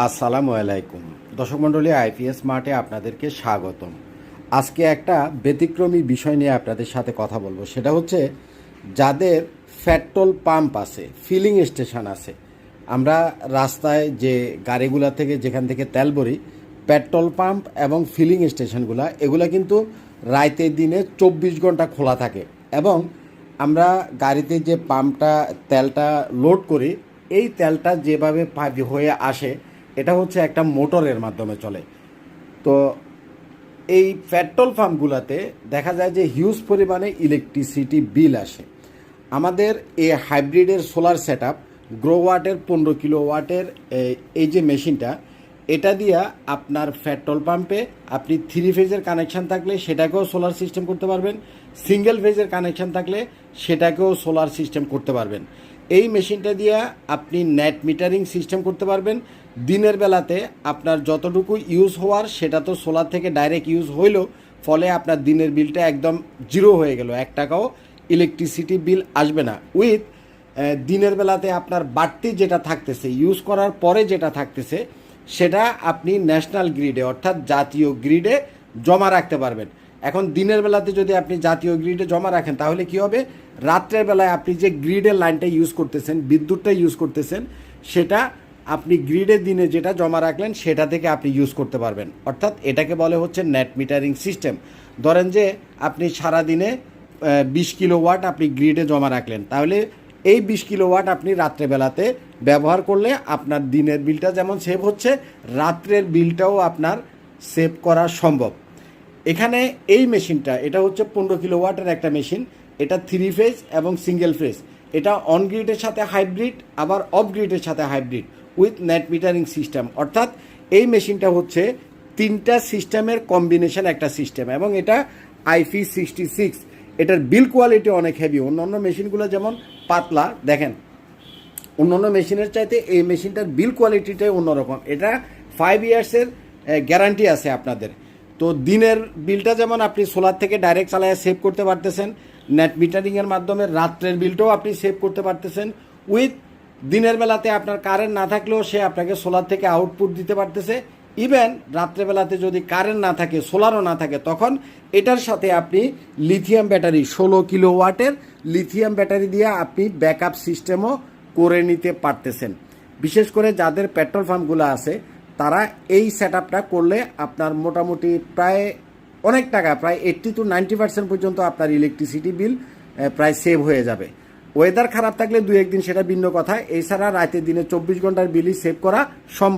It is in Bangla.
আসসালামু আলাইকুম দর্শক মণ্ডলী, আইপিএস মার্টে আপনাদেরকে স্বাগতম। আজকে একটা ব্যতিক্রমী বিষয় নিয়ে আপনাদের সাথে কথা বলবো। সেটা হচ্ছে যাদের পেট্রোল পাম্প আছে, ফিলিং স্টেশন আছে। আমরা রাস্তায় যে গাড়িগুলা থেকে যেখান থেকে তেল ভরি, পেট্রোল পাম্প এবং ফিলিং স্টেশনগুলা এগুলা কিন্তু রাতের দিনে 24 ঘন্টা খোলা থাকে। এবং আমরা গাড়িতে যে পাম্পটা তেলটা লোড করি, এই তেলটা যেভাবে পাইপ হয়ে আসে এটা হচ্ছে একটা মোটরের মাধ্যমে চলে। তো এই পেট্রোল পাম্পগুলোতে দেখা যায় যে হিউজ পরিমাণে ইলেকট্রিসিটি বিল আসে। আমাদের এই হাইব্রিডের সোলার সেট আপ গ্রো ওয়াটের 15 কিলো ওয়াটের এই যে মেশিনটা, এটা দিয়া আপনার পেট্রোল পাম্পে আপনি 3 ফেজের কানেকশান থাকলে সেটাকেও সোলার সিস্টেম করতে পারবেন, সিঙ্গেল ফেজের কানেকশান থাকলে সেটাকেও সোলার সিস্টেম করতে পারবেন। এই মেশিনটা দিয়ে আপনি নেট মিটারিং সিস্টেম করতে পারবেন। দিনের বেলাতে আপনার যতটুকু ইউজ হওয়ার সেটা তো সোলার থেকে ডাইরেক্ট ইউজ হইল, ফলে আপনার দিনের বিলটা একদম জিরো হয়ে গেল, 1 টাকাও ইলেকট্রিসিটি বিল আসবে না। উইথ দিনের বেলাতে আপনার বাড়তি যেটা থাকতেছে, ইউজ করার পরে যেটা থাকতেছে, সেটা আপনি ন্যাশনাল গ্রিডে অর্থাৎ জাতীয় গ্রিডে জমা রাখতে পারবেন। এখন দিনের বেলাতে যদি আপনি জাতীয় গ্রিডে জমা রাখেন তাহলে কি হবে, রাত্রের বেলায় আপনি যে গ্রিডের লাইনটা ইউজ করতেছেন, বিদ্যুৎটা ইউজ করতেছেন, সেটা আপনি গ্রিডের দিনে যেটা জমা রাখলেন সেটা থেকে আপনি ইউজ করতে পারবেন। অর্থাৎ এটাকে বলে হচ্ছে নেট মিটারিং সিস্টেম। ধরেন যে আপনি সারাদিনে 20 কিলো ওয়াট আপনি গ্রিডে জমা রাখলেন, তাহলে এই 20 কিলো ওয়াট আপনি রাত্রেবেলাতে ব্যবহার করলে আপনার দিনের বিলটা যেমন সেভ হচ্ছে, রাত্রের বিলটাও আপনার সেভ করা সম্ভব। এখানে এই মেশিনটা, এটা হচ্ছে 15 কিলো ওয়াটের একটা মেশিন। এটা 3 ফেজ এবং সিঙ্গেল ফেজ। এটা অন গ্রিডের সাথে হাইব্রিড, আবার অফ গ্রিডের সাথে hybrid with net metering system. অর্থাৎ এই মেশিনটা হচ্ছে 3টা সিস্টেমের কম্বিনেশন একটা সিস্টেম, এবং এটা IP66। এটার বিল কোয়ালিটি অনেক হেভি। অন্যান্য মেশিনগুলো যেমন পাতলা, দেখেন অন্যান্য মেশিনের চাইতে এই মেশিনটার বিল কোয়ালিটিটাই অন্যরকম। এটা 5 ইয়ার্সের গ্যারান্টি আছে আপনাদের। তো দিনের বিলটা যেমন আপনি সোলার থেকে ডাইরেক্ট চালায় সেভ করতে পারতেছেন, নেট মিটারিংয়ের মাধ্যমে রাত্রের বিলটাও আপনি সেভ করতে পারতেছেন। উইথ দিনের বেলাতে আপনার কারেন্ট না থাকলেও সে আপনাকে সোলার থেকে আউটপুট দিতে পারতেছে। ইভেন রাত্রেবেলাতে যদি কারেন্ট না থাকে, সোলারও না থাকে, তখন এটার সাথে আপনি লিথিয়াম ব্যাটারি 16 কিলো ওয়াটের লিথিয়াম ব্যাটারি দিয়ে আপনি ব্যাকআপ সিস্টেমও করে নিতে পারতেছেন। বিশেষ করে যাদের পেট্রোল পাম্পগুলো আছে তারা এই সেট আপটা করলে আপনার মোটামুটি প্রায় অনেক টাকা, প্রায় 80 to 90% পর্যন্ত আপনার ইলেকট্রিসিটি বিল প্রায় সেভ হয়ে যাবে। ওয়েদার খারাপ থাকলে 2-1 দিন সেটা ভিন্ন কথা, এছাড়া রাতের দিনে 24 ঘন্টার বিলই সেভ করা সম্ভব।